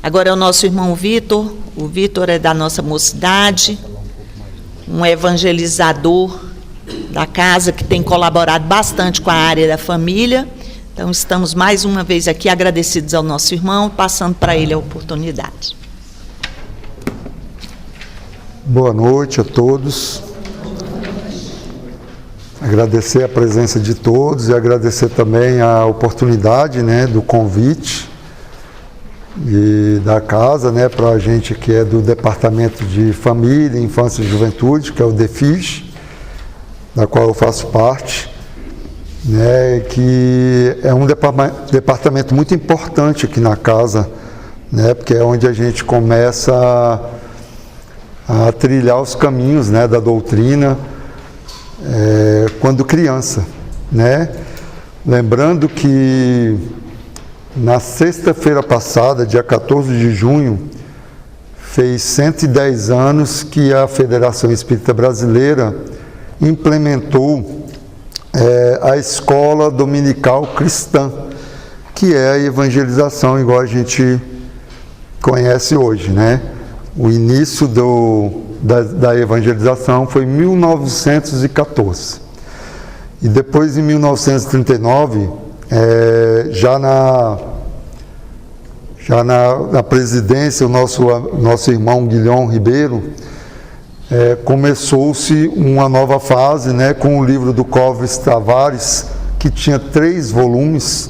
Agora é o nosso irmão Vitor. O Vitor é da nossa mocidade, um evangelizador da casa que tem colaborado bastante com a área da família. Então, estamos mais uma vez aqui agradecidos ao nosso irmão, passando para ele a oportunidade. Boa noite a todos. Agradecer a presença de todos e agradecer também a oportunidade, do convite e da casa, para a gente que é do Departamento de Família, Infância e Juventude, que é o DEFIG, da qual eu faço parte, que é um departamento muito importante aqui na casa, porque é onde a gente começa a trilhar os caminhos da doutrina quando criança, Lembrando que na sexta-feira passada, dia 14 de junho, fez 110 anos que a Federação Espírita Brasileira implementou a escola dominical cristã, que é a evangelização igual a gente conhece hoje, O início da evangelização foi em 1914. E depois, em 1939, já na presidência, o nosso irmão Guilhom Ribeiro, começou-se uma nova fase, com o livro do Clóvis Tavares, que tinha 3 volumes,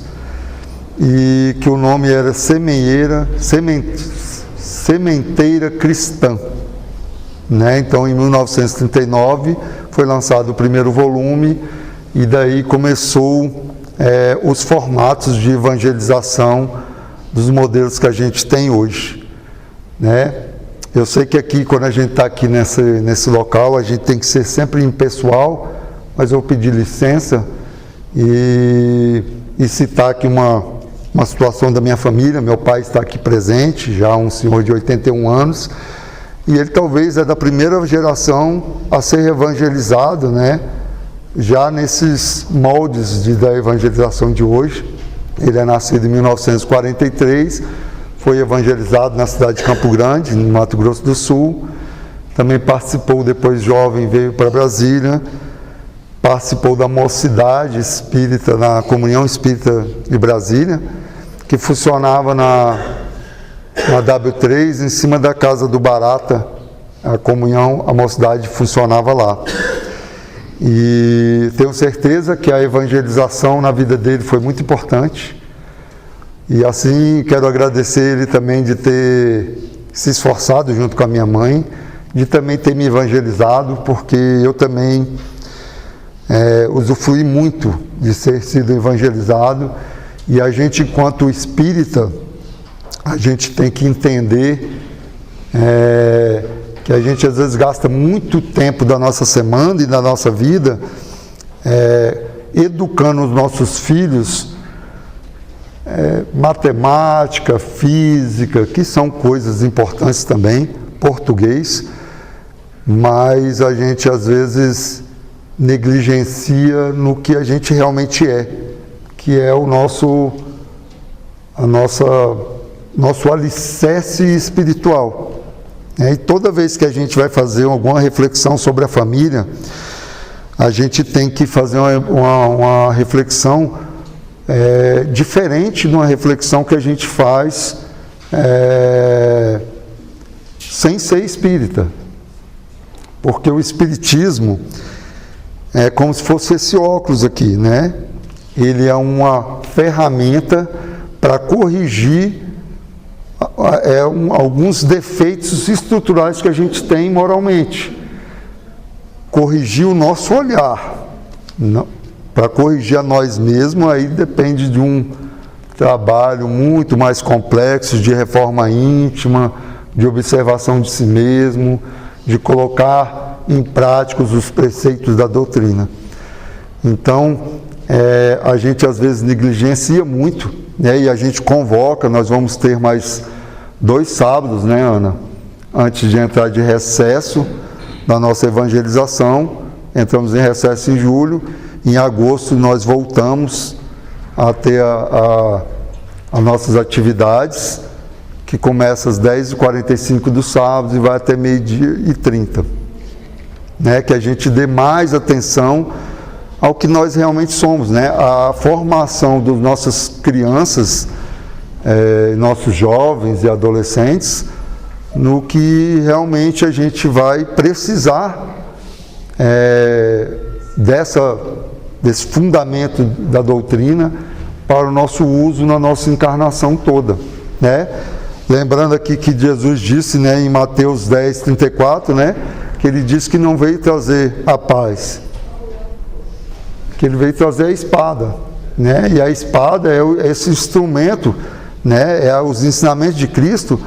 e que o nome era Sementeira Cristã. Então, em 1939, foi lançado o primeiro volume, e daí começou os formatos de evangelização dos modelos que a gente tem hoje. Eu sei que aqui, quando a gente está aqui nesse local, a gente tem que ser sempre impessoal, mas eu vou pedir licença e citar aqui uma situação da minha família. Meu pai está aqui presente, já um senhor de 81 anos, e ele talvez é da primeira geração a ser evangelizado, já nesses moldes da evangelização de hoje. Ele é nascido em 1943, foi evangelizado na cidade de Campo Grande, no Mato Grosso do Sul. Também participou, depois jovem, veio para Brasília, participou da mocidade espírita, na Comunhão Espírita de Brasília, que funcionava na W3, em cima da Casa do Barata. A mocidade funcionava lá. E tenho certeza que a evangelização na vida dele foi muito importante. E assim, quero agradecer ele também de ter se esforçado junto com a minha mãe, de também ter me evangelizado, porque eu também usufruí muito de ter sido evangelizado. E a gente, enquanto espírita, a gente tem que entender que a gente às vezes gasta muito tempo da nossa semana e da nossa vida educando os nossos filhos matemática, física, que são coisas importantes também, português, mas a gente às vezes negligencia no que a gente realmente que é o nosso alicerce espiritual. E toda vez que a gente vai fazer alguma reflexão sobre a família, a gente tem que fazer uma reflexão diferente de uma reflexão que a gente faz sem ser espírita. Porque o espiritismo é como se fosse esse óculos aqui, Ele é uma ferramenta para corrigir alguns defeitos estruturais que a gente tem moralmente. Corrigir o nosso olhar. Para corrigir a nós mesmos, aí depende de um trabalho muito mais complexo, de reforma íntima, de observação de si mesmo, de colocar em prática os preceitos da doutrina. Então, a gente às vezes negligencia muito, e a gente convoca. Nós vamos ter mais 2 sábados, Ana? Antes de entrar de recesso da nossa evangelização. Entramos em recesso em julho. Em agosto nós voltamos a ter as nossas atividades, que começa às 10h45 do sábado e vai até 12h30. Né? Que a gente dê mais atenção ao que nós realmente somos, né? A formação das nossas crianças, nossos jovens e adolescentes, no que realmente a gente vai precisar desse fundamento da doutrina para o nosso uso na nossa encarnação toda, né? Lembrando aqui que Jesus disse, né, em Mateus 10:34, né, que ele disse que não veio trazer a paz, que ele veio trazer a espada, né? E a espada é esse instrumento, né? Os ensinamentos de Cristo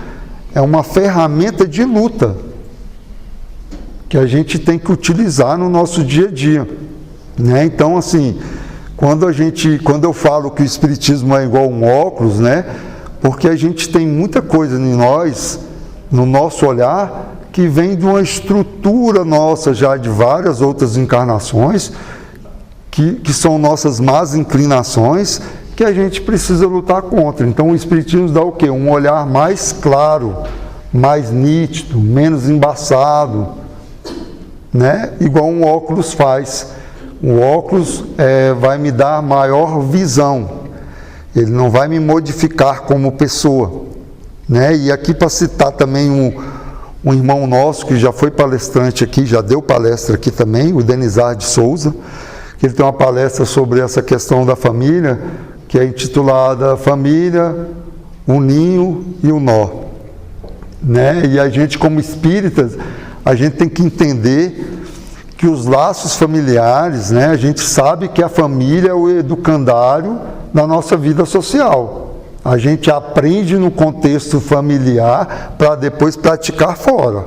é uma ferramenta de luta que a gente tem que utilizar no nosso dia a dia, né? Então, assim, quando eu falo que o Espiritismo é igual um óculos, né? Porque a gente tem muita coisa em nós, no nosso olhar, que vem de uma estrutura nossa já de várias outras encarnações, que são nossas más inclinações, que a gente precisa lutar contra. Então o Espiritismo nos dá o quê? Um olhar mais claro, mais nítido, menos embaçado, né? Igual um óculos faz. O óculos vai me dar maior visão, ele não vai me modificar como pessoa, né? E aqui para citar também um irmão nosso que já foi palestrante aqui, já deu palestra aqui também, o Denizar de Souza, que ele tem uma palestra sobre essa questão da família, que é intitulada Família, o Ninho e o Nó, né? E a gente, como espíritas, a gente tem que entender que os laços familiares, né, a gente sabe que a família é o educandário da nossa vida social. A gente aprende no contexto familiar para depois praticar fora.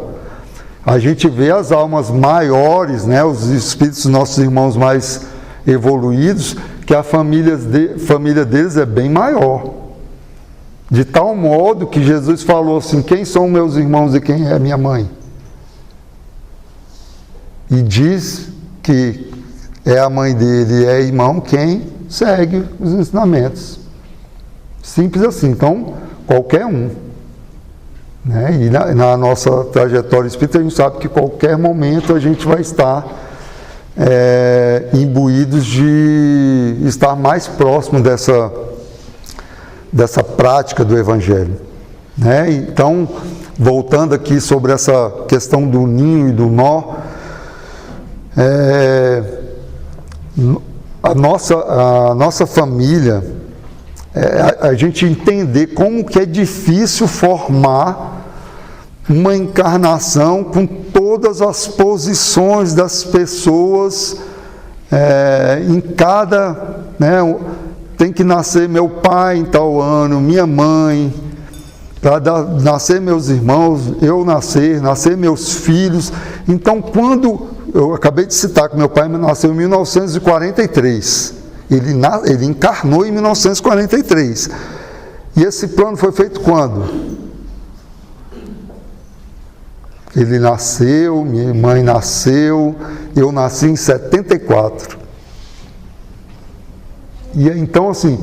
A gente vê as almas maiores, né, os espíritos dos nossos irmãos mais evoluídos, que a família deles é bem maior. De tal modo que Jesus falou assim: quem são meus irmãos e quem é minha mãe? E diz que é a mãe dele e é irmão quem segue os ensinamentos. Simples assim. Então, qualquer um. Né? E na nossa trajetória espírita, a gente sabe que qualquer momento a gente vai estar imbuídos de estar mais próximo dessa prática do Evangelho. Né? Então, voltando aqui sobre essa questão do ninho e do nó, a nossa família, a gente entender como que é difícil formar uma encarnação com todas as posições das pessoas, em cada, né, tem que nascer meu pai em tal ano, minha mãe, para nascer meus irmãos, eu nascer meus filhos. Então, quando eu acabei de citar que meu pai nasceu em 1943, ele encarnou em 1943, e esse plano foi feito quando? Ele nasceu, minha mãe nasceu, eu nasci em 74. E então, assim,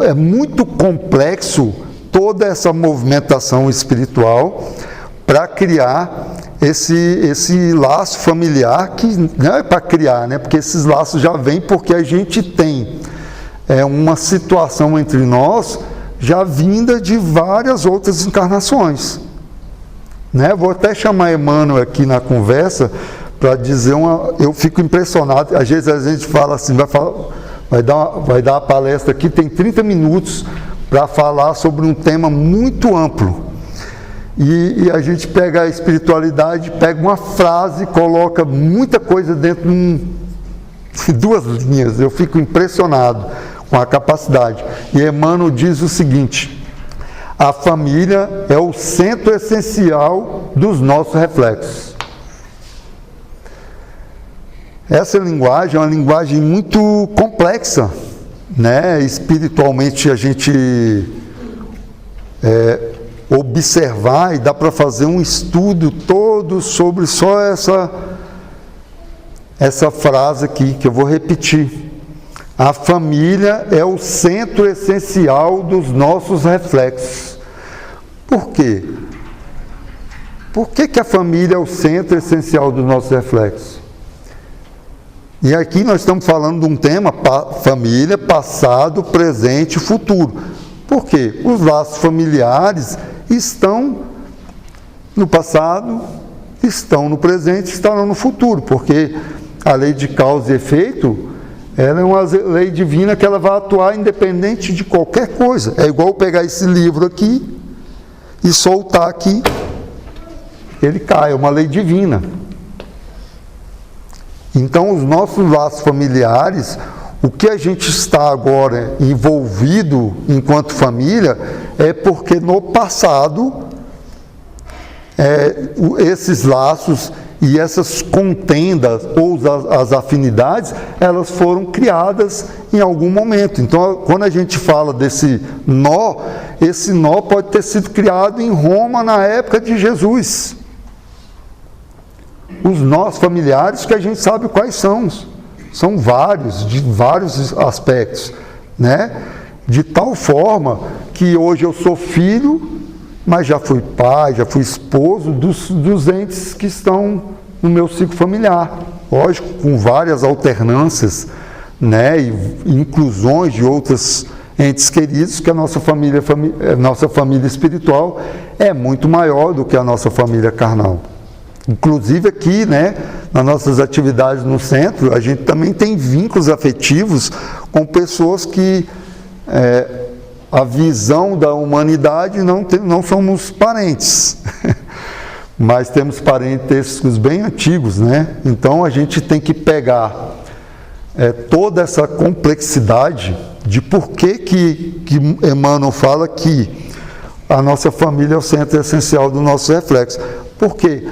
é muito complexo toda essa movimentação espiritual para criar esse laço familiar, que não é para criar, né? Porque esses laços já vêm porque a gente tem uma situação entre nós já vinda de várias outras encarnações. Né? Vou até chamar Emmanuel aqui na conversa para dizer eu fico impressionado, às vezes a gente fala assim, vai dar uma palestra aqui, tem 30 minutos para falar sobre um tema muito amplo. E a gente pega a espiritualidade, pega uma frase, coloca muita coisa dentro de 2 linhas. Eu fico impressionado com a capacidade. E Emmanuel diz o seguinte: a família é o centro essencial dos nossos reflexos. Essa linguagem é uma linguagem muito complexa, né? Espiritualmente a gente observar, e dá para fazer um estudo todo sobre só essa frase aqui, que eu vou repetir. A família é o centro essencial dos nossos reflexos. Por quê? Por que a família é o centro essencial do nosso reflexo? E aqui nós estamos falando de um tema, família, passado, presente e futuro. Por quê? Os laços familiares estão no passado, estão no presente, estarão no futuro, porque a lei de causa e efeito, ela é uma lei divina que ela vai atuar independente de qualquer coisa. É igual pegar esse livro aqui e soltar aqui, ele cai, é uma lei divina. Então, os nossos laços familiares, o que a gente está agora envolvido enquanto família, é porque no passado, esses laços e essas contendas ou as afinidades, elas foram criadas em algum momento. Então, quando a gente fala desse nó, esse nó pode ter sido criado em Roma na época de Jesus. Os nós familiares que a gente sabe quais são vários, de vários aspectos, né? De tal forma que hoje eu sou filho, mas já fui pai, já fui esposo dos entes que estão no meu ciclo familiar. Lógico, com várias alternâncias, né? E inclusões de outros entes queridos, que a nossa família espiritual é muito maior do que a nossa família carnal. Inclusive aqui, né, nas nossas atividades no centro, a gente também tem vínculos afetivos com pessoas que a visão da humanidade não somos parentes, mas temos parentescos bem antigos, né? Então a gente tem que pegar toda essa complexidade de por que Emmanuel fala que a nossa família é o centro essencial do nosso reflexo. Por quê?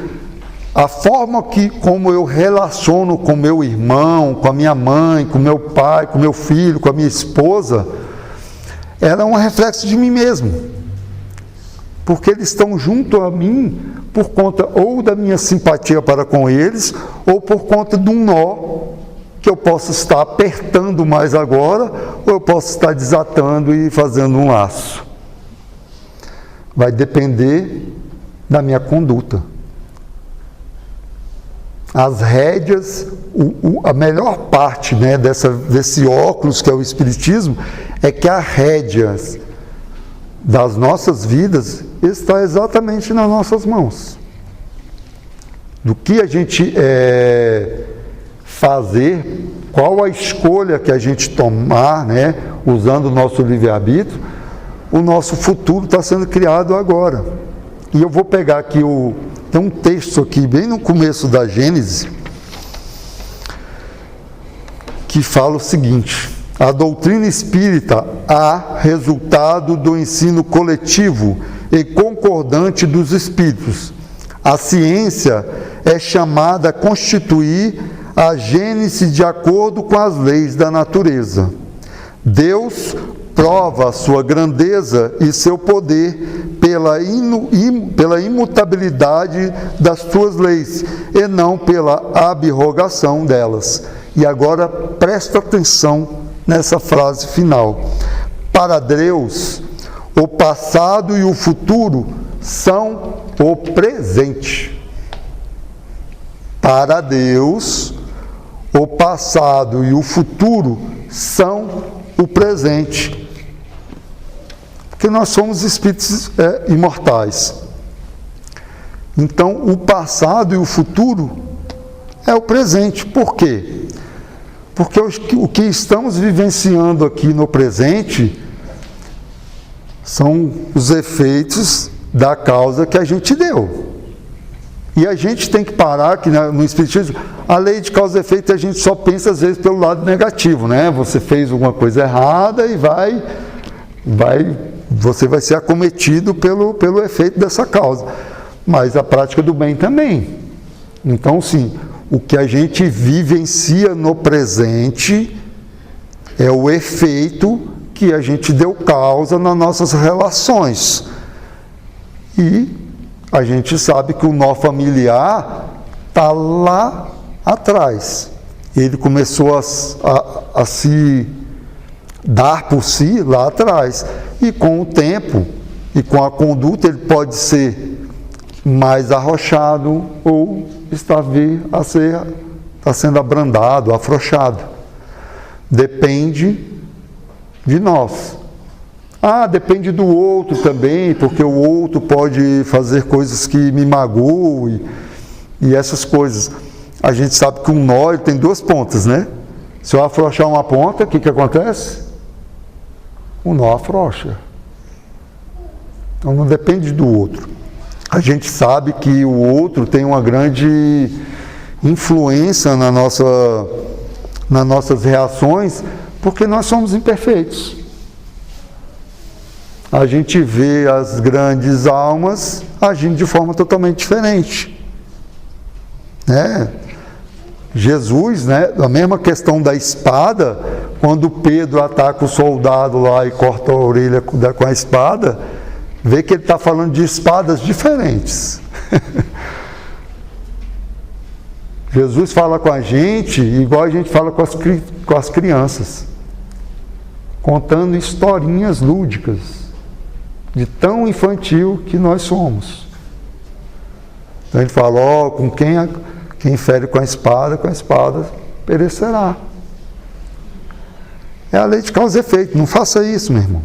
A forma como eu relaciono com meu irmão, com a minha mãe, com meu pai, com meu filho, com a minha esposa, ela é um reflexo de mim mesmo. Porque eles estão junto a mim por conta ou da minha simpatia para com eles, ou por conta de um nó que eu posso estar apertando mais agora, ou eu posso estar desatando e fazendo um laço. Vai depender da minha conduta. As rédeas, a melhor parte, né, desse óculos que é o Espiritismo, é que as rédeas das nossas vidas está exatamente nas nossas mãos. Do que a gente fazer, qual a escolha que a gente tomar, né, usando o nosso livre-arbítrio, o nosso futuro está sendo criado agora. E eu vou pegar aqui tem um texto aqui, bem no começo da Gênesis, que fala o seguinte: a doutrina espírita há resultado do ensino coletivo e concordante dos espíritos. A ciência é chamada a constituir a Gênese de acordo com as leis da natureza. Deus prova a sua grandeza e seu poder pela imutabilidade das suas leis e não pela abrogação delas. E agora presta atenção nessa frase final. Para Deus, o passado e o futuro são o presente. Para Deus, o passado e o futuro são o presente. Porque nós somos espíritos imortais. Então, o passado e o futuro é o presente. Por quê? Porque o que estamos vivenciando aqui no presente são os efeitos da causa que a gente deu. E a gente tem que parar, que no Espiritismo, a lei de causa e efeito, a gente só pensa às vezes pelo lado negativo, né? Você fez alguma coisa errada e você vai ser acometido pelo efeito dessa causa. Mas a prática do bem também. Então, sim, o que a gente vivencia no presente é o efeito que a gente deu causa nas nossas relações. E a gente sabe que o nó familiar está lá atrás. Ele começou a se dar por si lá atrás. E com o tempo, E com a conduta ele pode ser mais arrochado ou está sendo abrandado, afrouxado. Depende de nós. Depende do outro também, porque o outro pode fazer coisas que me magoam e essas coisas. A gente sabe que um nó tem duas pontas, né? Se eu afrouxar uma ponta, o que acontece? O nó afrouxa. Então não depende do outro. A gente sabe que o outro tem uma grande influência nas nossas reações, porque nós somos imperfeitos. A gente vê as grandes almas agindo de forma totalmente diferente. Jesus, a mesma questão da espada, quando Pedro ataca o soldado lá e corta a orelha com a espada, vê que ele está falando de espadas diferentes. Jesus fala com a gente igual a gente fala com as crianças, contando historinhas lúdicas, de tão infantil que nós somos. Então ele fala, com quem fere com a espada perecerá. É a lei de causa e efeito, não faça isso, meu irmão.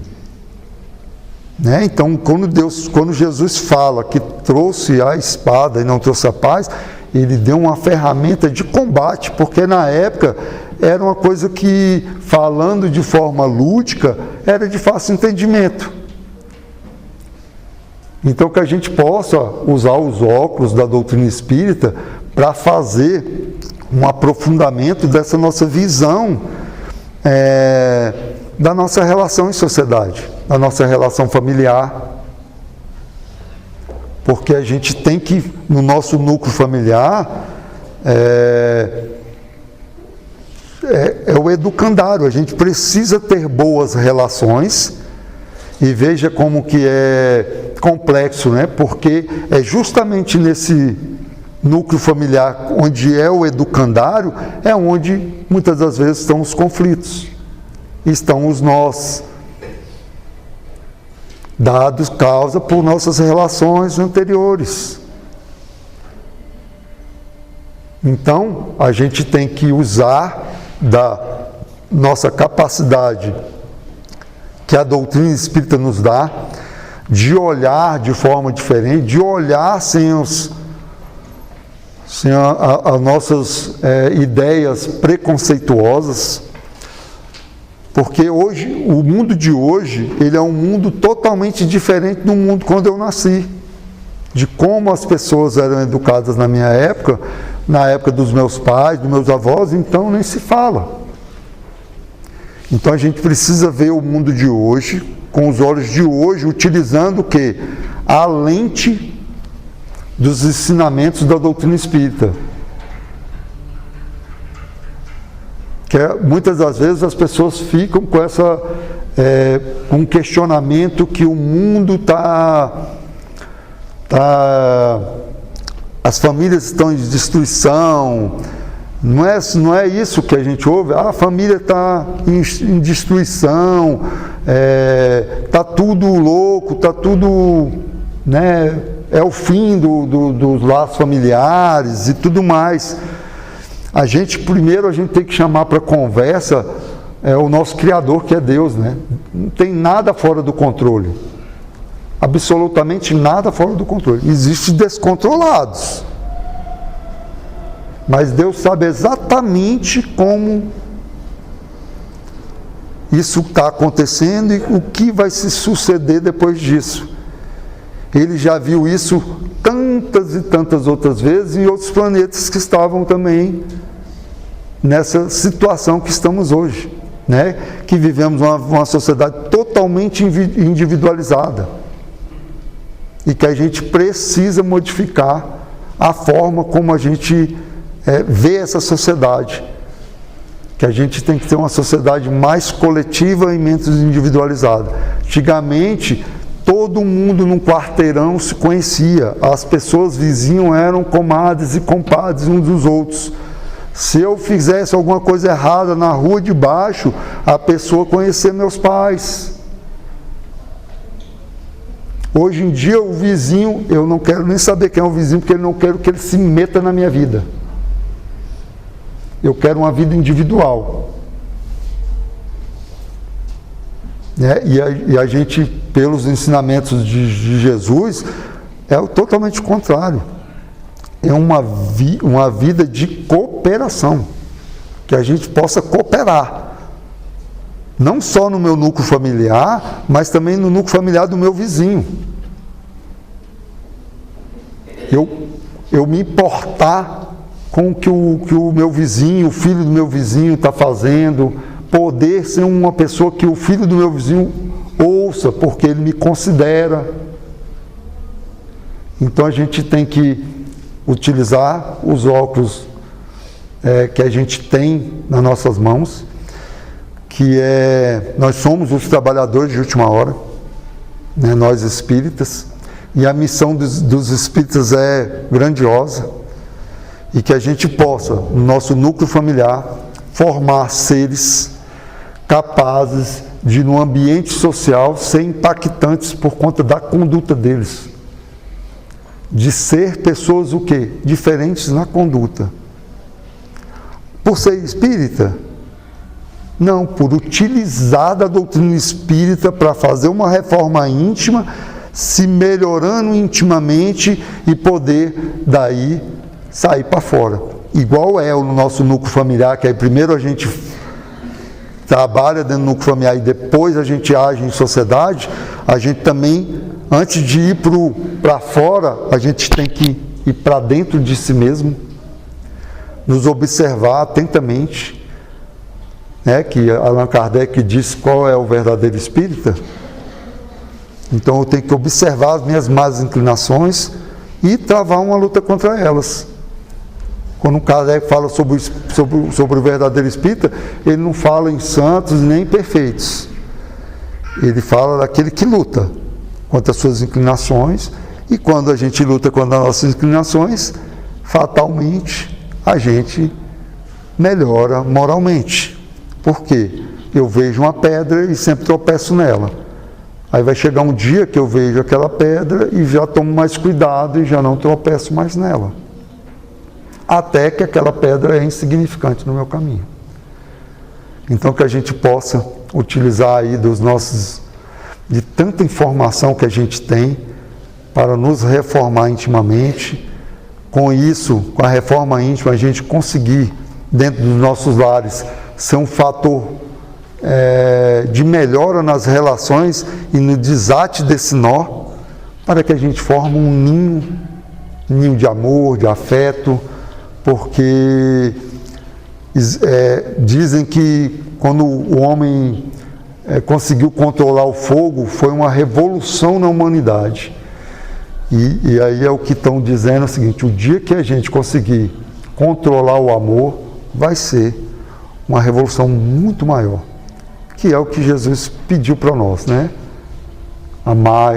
Então, quando Jesus fala que trouxe a espada e não trouxe a paz, ele deu uma ferramenta de combate, porque na época era uma coisa que, falando de forma lúdica, era de fácil entendimento. Então, que a gente possa usar os óculos da doutrina espírita para fazer um aprofundamento dessa nossa visão da nossa relação em sociedade, da nossa relação familiar. Porque a gente tem que, no nosso núcleo familiar, é o educandário, a gente precisa ter boas relações. E veja como que é complexo, porque é justamente nesse núcleo familiar, onde é o educandário, é onde muitas das vezes estão os conflitos, estão os nós, dados causa por nossas relações anteriores. Então, a gente tem que usar da nossa capacidade que a doutrina espírita nos dá, de olhar de forma diferente, de olhar sem as nossas ideias preconceituosas, porque hoje, o mundo de hoje, ele é um mundo totalmente diferente do mundo quando eu nasci, de como as pessoas eram educadas na minha época, na época dos meus pais, dos meus avós, então nem se fala. Então a gente precisa ver o mundo de hoje, com os olhos de hoje, utilizando o quê? A lente dos ensinamentos da doutrina espírita. Que muitas das vezes as pessoas ficam com com um questionamento que o mundo as famílias estão em destruição. Não é isso que a gente ouve. A família está em destruição, está tudo louco, está tudo, é o fim dos laços familiares e tudo mais. Primeiro a gente tem que chamar para conversa o nosso Criador, que é Deus, Não tem nada fora do controle. Absolutamente nada fora do controle. Existem descontrolados. Mas Deus sabe exatamente como isso está acontecendo e o que vai se suceder depois disso. Ele já viu isso tantas e tantas outras vezes em outros planetas que estavam também nessa situação que estamos hoje, Que vivemos uma sociedade totalmente individualizada e que a gente precisa modificar a forma como a gente ver essa sociedade, que a gente tem que ter uma sociedade mais coletiva e menos individualizada. Antigamente, todo mundo num quarteirão se conhecia, as pessoas vizinhas eram comadres e compadres uns dos outros. Se eu fizesse alguma coisa errada na rua de baixo, a pessoa conhecia meus pais. Hoje em dia, o vizinho, eu não quero nem saber quem é o vizinho, porque eu não quero que ele se meta na minha vida. Eu quero uma vida individual. Né? E a gente, pelos ensinamentos de Jesus, é totalmente o contrário. É uma vida de cooperação. Que a gente possa cooperar. Não só no meu núcleo familiar, mas também no núcleo familiar do meu vizinho. Eu me importar com o que o meu vizinho, o filho do meu vizinho está fazendo, poder ser uma pessoa que o filho do meu vizinho ouça, porque ele me considera. Então a gente tem que utilizar os óculos que a gente tem nas nossas mãos, que nós somos os trabalhadores de última hora, né, nós espíritas, e a missão dos espíritas é grandiosa, e que a gente possa, no nosso núcleo familiar, formar seres capazes de, no ambiente social, ser impactantes por conta da conduta deles. De ser pessoas o quê? Diferentes na conduta. Por ser espírita? Não, por utilizar da doutrina espírita para fazer uma reforma íntima, se melhorando intimamente e poder daí sair para fora. Igual é o nosso núcleo familiar, que aí primeiro a gente trabalha dentro do núcleo familiar e depois a gente age em sociedade, a gente também, antes de ir para fora, a gente tem que ir para dentro de si mesmo, nos observar atentamente, né, que Allan Kardec disse qual é o verdadeiro espírita. Então eu tenho que observar as minhas más inclinações e travar uma luta contra elas. Quando o Kardec fala sobre o verdadeiro espírita, ele não fala em santos nem em perfeitos. Ele fala daquele que luta contra as suas inclinações, e quando a gente luta contra as nossas inclinações, fatalmente a gente melhora moralmente. Por quê? Eu vejo uma pedra e sempre tropeço nela. Aí vai chegar um dia que eu vejo aquela pedra e já tomo mais cuidado e já não tropeço mais nela. Até que aquela pedra é insignificante no meu caminho. Então que a gente possa utilizar aí de tanta informação que a gente tem para nos reformar intimamente. Com isso, com a reforma íntima, a gente conseguir, dentro dos nossos lares, ser um fator de melhora nas relações e no desate desse nó, para que a gente forme um ninho de amor, de afeto, porque dizem que quando o homem conseguiu controlar o fogo, foi uma revolução na humanidade. E aí é o que estão dizendo, é o seguinte: o dia que a gente conseguir controlar o amor, vai ser uma revolução muito maior, que é o que Jesus pediu para nós, né? Amar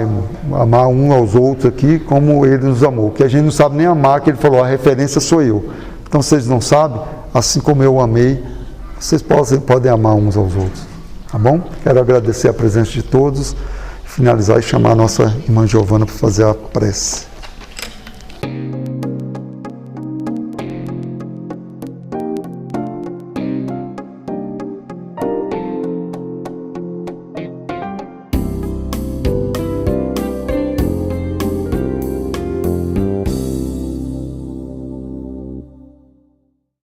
um aos outros aqui como Ele nos amou, que a gente não sabe nem amar, que Ele falou, a referência sou eu. Então, vocês não sabem, assim como eu amei, vocês podem amar uns aos outros, tá bom? Quero agradecer a presença de todos, finalizar e chamar a nossa irmã Giovana para fazer a prece.